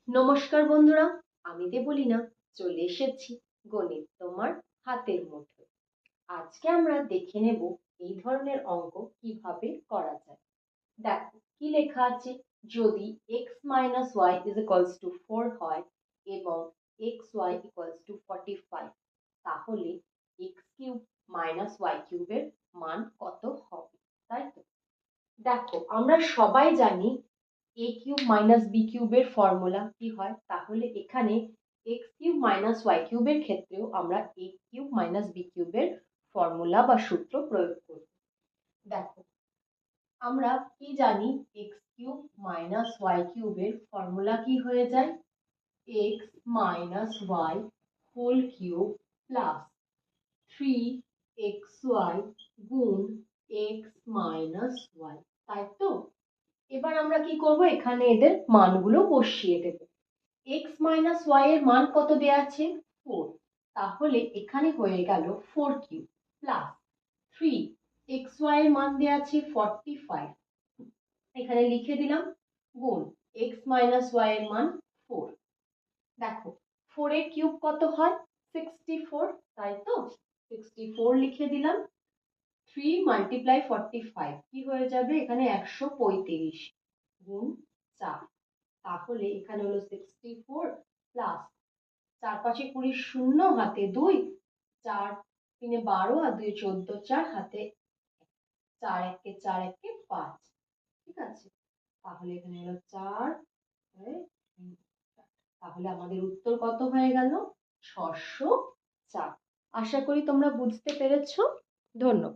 নমস্কার বন্ধুরা, আমি দেবলীনা চলে এসেছি গণিত তোমার হাতের মুঠোয়। আজকে আমরা দেখে নেব এই ধরনের অঙ্ক কিভাবে করা যায়। দেখো কি লেখা আছে, যদি x minus y is equals to 4 হয় এবং xy equals to 45, তাহলে x কিউব minus y কিউবের মান কত হবে, তাই তো? দেখো আমরা সবাই জানি a কিউব মাইনাস বি কিউবের ফর্মুলা কি হয়, তাহলে এখানে x কিউব মাইনাস y কিউবের ক্ষেত্রেও আমরা a কিউব মাইনাস বি কিউবের ফর্মুলা বা সূত্র প্রয়োগ করব। দেখো আমরা কি জানি, x কিউব মাইনাস y কিউবের ফর্মুলা কি হয়ে যায়, x minus y whole cube plus 3xy গুণ x মাইনাস y, তাই তো? এবার আমরা কি করব, এখানে এদের মানগুলো বসিয়ে দেব। x মাইনাস y এর মান কত দেয়া আছে, 4, তাহলে এখানে হয়ে গেল 4 কিউব প্লাস 3xy এর মান দেয়া আছে 45, এখানে লিখে দিলাম, গুণ x মাইনাস y এর মান 4। দেখো 4 এর কিউব কত হয়, 64, তাই তো? 64 লিখে দিলাম, 3 মাল্টিপ্লাই 45 কি হয়ে যাবে, এখানে 135 গুণ 4, তাহলে এখানে হলো 64 প্লাস 4 5 20 শূন্য হাতে 2, 4 3 12 আর 2 14, 4 হাতে 4 1 4 1 5, ঠিক আছে? তাহলে এখানে হলো 4, তাহলে আমাদের উত্তর কত হয়ে গেল, 604। আশা করি তোমরা বুঝতে পেরেছো। ধন্যবাদ।